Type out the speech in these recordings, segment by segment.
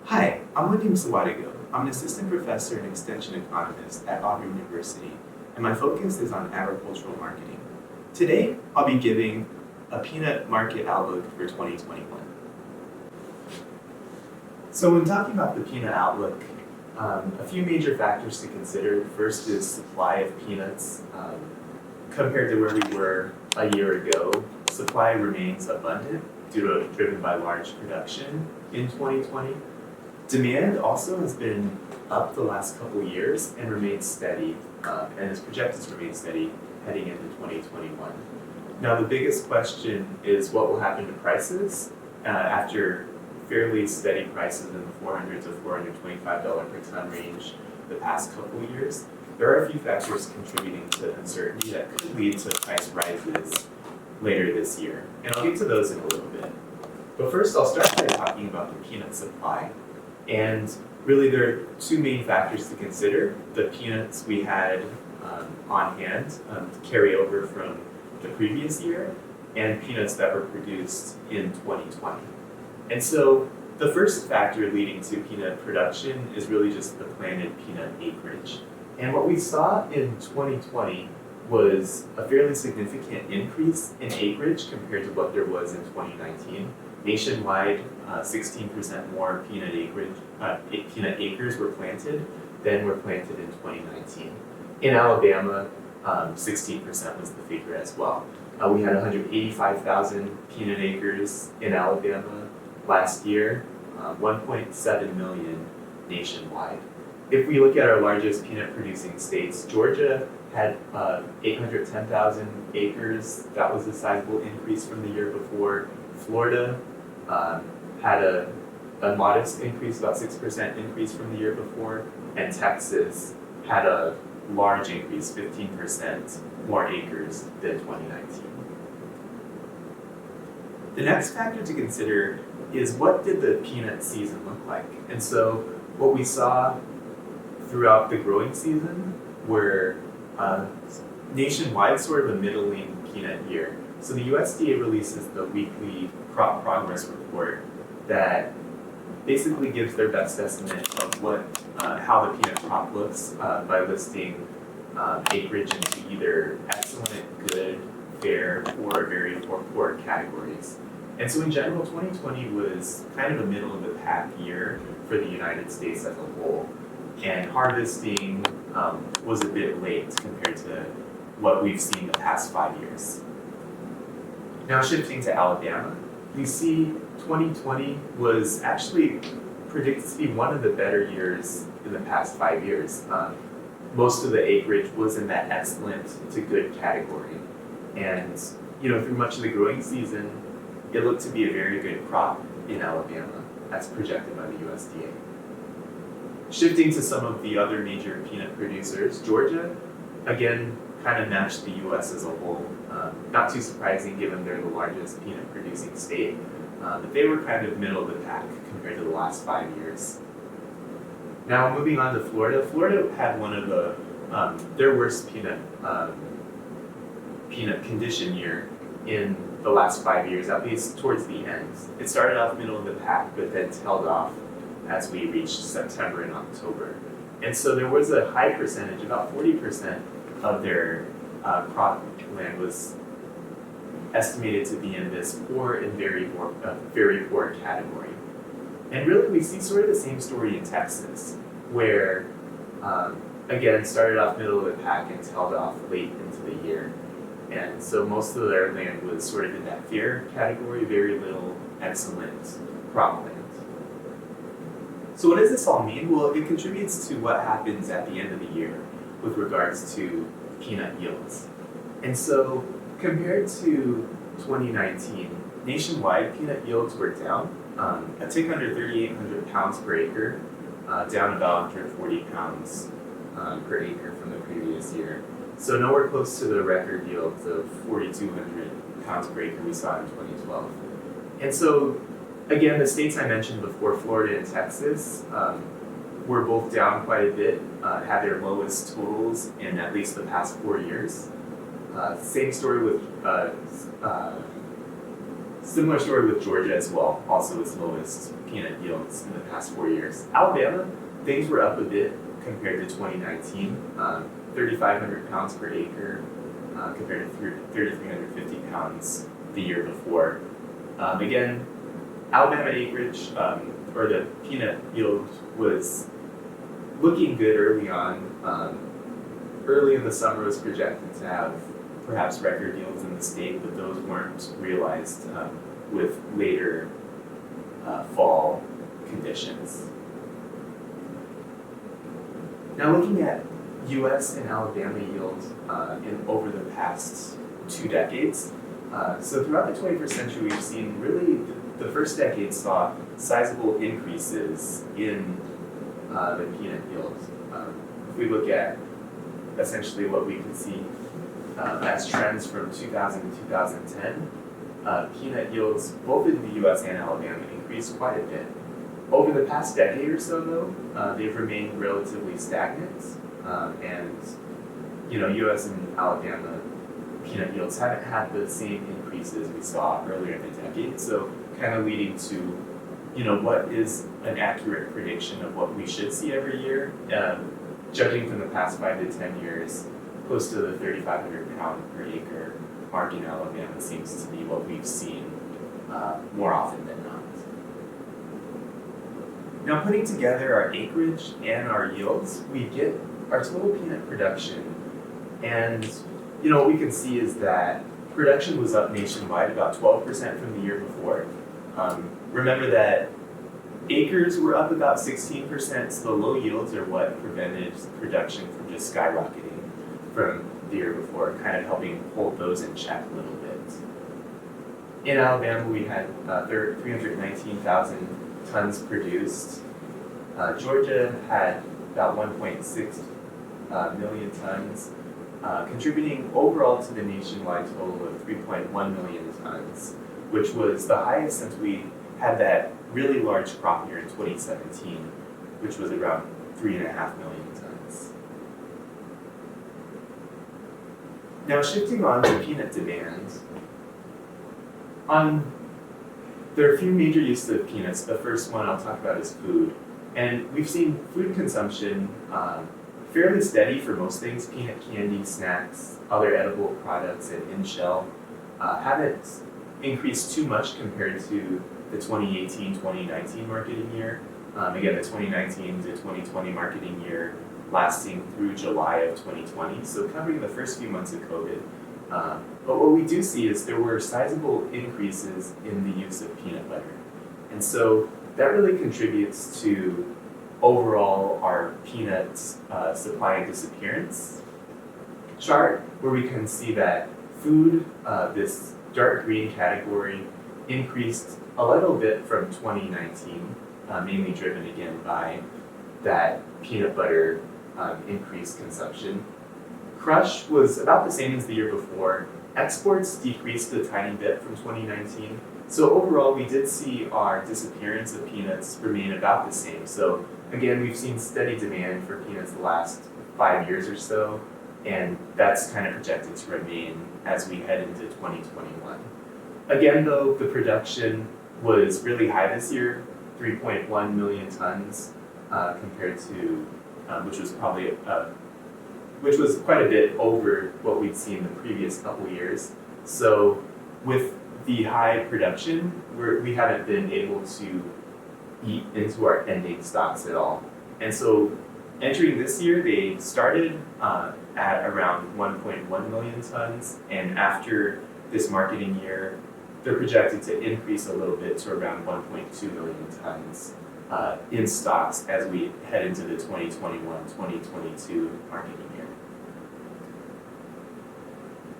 Hi, I'm Wadim Sawadigo. I'm an assistant professor and extension economist at Auburn University, and my focus is on agricultural marketing. Today, I'll be giving a peanut market outlook for 2021. So when talking about the peanut outlook, a few major factors to consider. First is supply of peanuts. Compared to where we were a year ago, supply remains abundant driven by large production in 2020. Demand also has been up the last couple of years and remains steady, and is projected to remain steady heading into 2021. Now, the biggest question is what will happen to prices after fairly steady prices in the $400 to $425 per ton range the past couple of years. There are a few factors contributing to uncertainty that could lead to price rises later this year, and I'll get to those in a little bit. But first, I'll start by talking about the peanut supply. And really, there are two main factors to consider. The peanuts we had on hand to carry over from the previous year, and peanuts that were produced in 2020. And so the first factor leading to peanut production is really just the planted peanut acreage. And what we saw in 2020 was a fairly significant increase in acreage compared to what there was in 2019. Nationwide, 16% more peanut acres were planted than were planted in 2019. In Alabama, 16% was the figure as well. We had 185,000 peanut acres in Alabama last year, 1.7 million nationwide. If we look at our largest peanut producing states, Georgia had 810,000 acres. That was a sizable increase from the year before. Florida had a modest increase, about 6% increase from the year before, and Texas had a large increase, 15% more acres than 2019. The next factor to consider is what did the peanut season look like? And so what we saw throughout the growing season were nationwide sort of a middling peanut year. So the USDA releases the weekly crop progress report that basically gives their best estimate of how the peanut crop looks by listing acreage into either excellent, good, fair, or very poor categories. And so in general, 2020 was kind of a middle of the pack year for the United States as a whole. And harvesting was a bit late compared to what we've seen the past 5 years. Now shifting to Alabama, we see 2020 was actually predicted to be one of the better years in the past 5 years. Most of the acreage was in that excellent to good category. And through much of the growing season, it looked to be a very good crop in Alabama, as projected by the USDA. Shifting to some of the other major peanut producers, Georgia, again, kind of matched the US as a whole. Not too surprising given they're the largest peanut producing state, but they were kind of middle of the pack compared to the last 5 years. Now moving on to Florida. Florida had one of their worst peanut condition year in the last 5 years, at least towards the end. It started off middle of the pack, but then tailed off as we reached September and October. And so there was a high percentage, about 40% of their crop land was estimated to be in this poor and very poor category. And really we see sort of the same story in Texas, where again started off middle of the pack and tailed off late into the year. And so most of their land was sort of in that fair category, very little excellent cropland. So what does this all mean? Well, it contributes to what happens at the end of the year with regards to peanut yields. And so compared to 2019, nationwide peanut yields were down a tick under 3,800 pounds per acre, down about 140 pounds per acre from the previous year. So nowhere close to the record yields of 4,200 pounds per acre we saw in 2012. And so, again, the states I mentioned before, Florida and Texas, were both down quite a bit, had their lowest totals in at least the past 4 years. Same story with Similar story with Georgia as well, also its lowest peanut yields in the past 4 years. Alabama, things were up a bit compared to 2019, 3,500 pounds per acre compared to 3,350 pounds the year before. Again, Alabama acreage, or the peanut yield, was looking good early on. Early in the summer was projected to have perhaps record yields in the state, but those weren't realized with later fall conditions. Now looking at US and Alabama yields over the past 2 decades. So throughout the 21st century, we've seen really the first decade saw sizable increases in the peanut yield. If we look at essentially what we can see as trends from 2000 to 2010, peanut yields both in the US and Alabama increased quite a bit. Over the past decade or so though, they've remained relatively stagnant, and US and Alabama peanut yields haven't had the same increases we saw earlier in the decade, so kind of leading to what is an accurate prediction of what we should see every year. Judging from the past 5 to 10 years, close to the 3,500 pound per acre mark in Alabama seems to be what we've seen more often than not. Now, putting together our acreage and our yields, we get our total peanut production. And what we can see is that production was up nationwide about 12% from the year before. Remember that acres were up about 16%, so the low yields are what prevented production from just skyrocketing from the year before, kind of helping hold those in check a little bit. In Alabama, we had 319,000 tons produced. Georgia had about 1.6 million tons, contributing overall to the nationwide total of 3.1 million tons, which was the highest since we had that really large crop year in 2017, which was around 3.5 million tons. Now shifting on to peanut demand, there are a few major uses of peanuts. The first one I'll talk about is food. And we've seen food consumption fairly steady for most things. Peanut candy, snacks, other edible products, and in-shell haven't increased too much compared to the 2018-2019 marketing year. Again, the 2019 to 2020 marketing year lasting through July of 2020, so covering the first few months of COVID. But what we do see is there were sizable increases in the use of peanut butter. And so that really contributes to overall our peanut supply and disappearance chart, where we can see that food, this dark green category, increased a little bit from 2019, mainly driven again by that peanut butter increased consumption. Crush was about the same as the year before. Exports decreased a tiny bit from 2019. So overall, we did see our disappearance of peanuts remain about the same. So again, we've seen steady demand for peanuts the last 5 years or so, and that's kind of projected to remain as we head into 2021. Again, though, the production was really high this year, 3.1 million tons, compared to, which was quite a bit over what we'd seen the previous couple years. So with the high production, we haven't been able to eat into our ending stocks at all. And so entering this year, they started at around 1.1 million tons, and after this marketing year, they're projected to increase a little bit to around 1.2 million tons in stocks as we head into the 2021-2022 marketing year.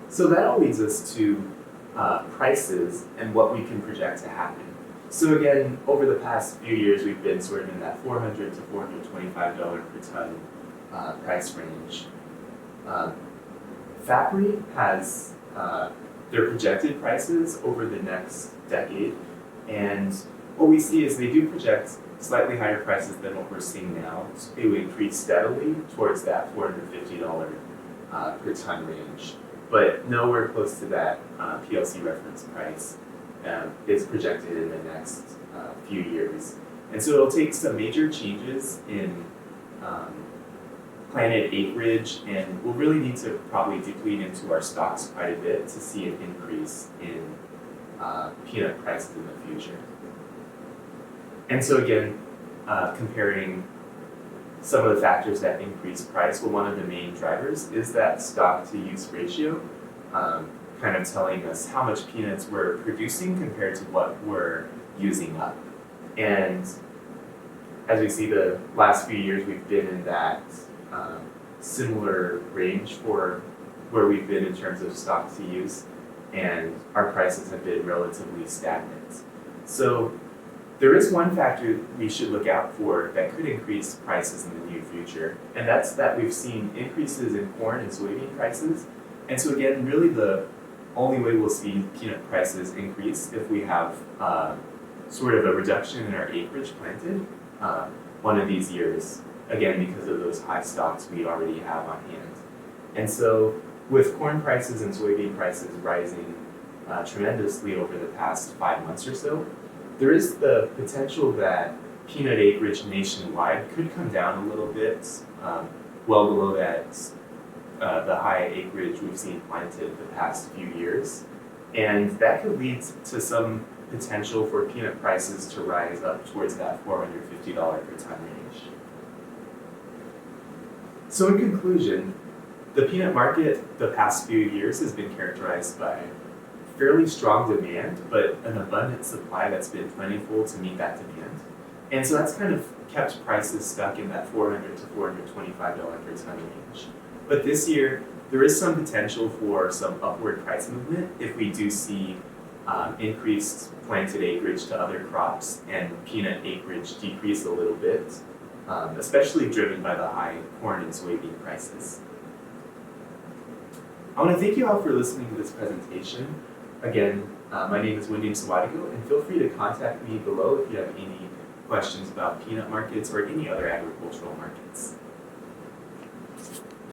So that all leads us to prices and what we can project to happen. So again, over the past few years, we've been sort of in that $400 to $425 per ton price range. Fabry has their projected prices over the next decade, and what we see is they do project slightly higher prices than what we're seeing now. They will increase steadily towards that $450 per ton range, but nowhere close to that PLC reference price is projected in the next few years. And so it'll take some major changes in planted acreage, and we'll really need to probably deplete into our stocks quite a bit to see an increase in peanut prices in the future. And so again, comparing some of the factors that increase price, well, one of the main drivers is that stock to use ratio, kind of telling us how much peanuts we're producing compared to what we're using up. And as we see, the last few years we've been in that similar range for where we've been in terms of stock to use, and our prices have been relatively stagnant. So there is one factor we should look out for that could increase prices in the near future, and that's that we've seen increases in corn and soybean prices. And so again, really the only way we'll see peanut prices increase if we have sort of a reduction in our acreage planted one of these years, again because of those high stocks we already have on hand. And so with corn prices and soybean prices rising tremendously over the past 5 months or so, there is the potential that peanut acreage nationwide could come down a little bit, well below that the high acreage we've seen planted the past few years. And that could lead to some potential for peanut prices to rise up towards that $450 per ton range. So in conclusion, the peanut market the past few years has been characterized by fairly strong demand, but an abundant supply that's been plentiful to meet that demand. And so that's kind of kept prices stuck in that $400 to $425 per ton range. But this year, there is some potential for some upward price movement if we do see increased planted acreage to other crops and peanut acreage decrease a little bit, especially driven by the high corn and soybean prices. I want to thank you all for listening to this presentation. Again, my name is Wendy Sawadigo, and feel free to contact me below if you have any questions about peanut markets or any other agricultural markets.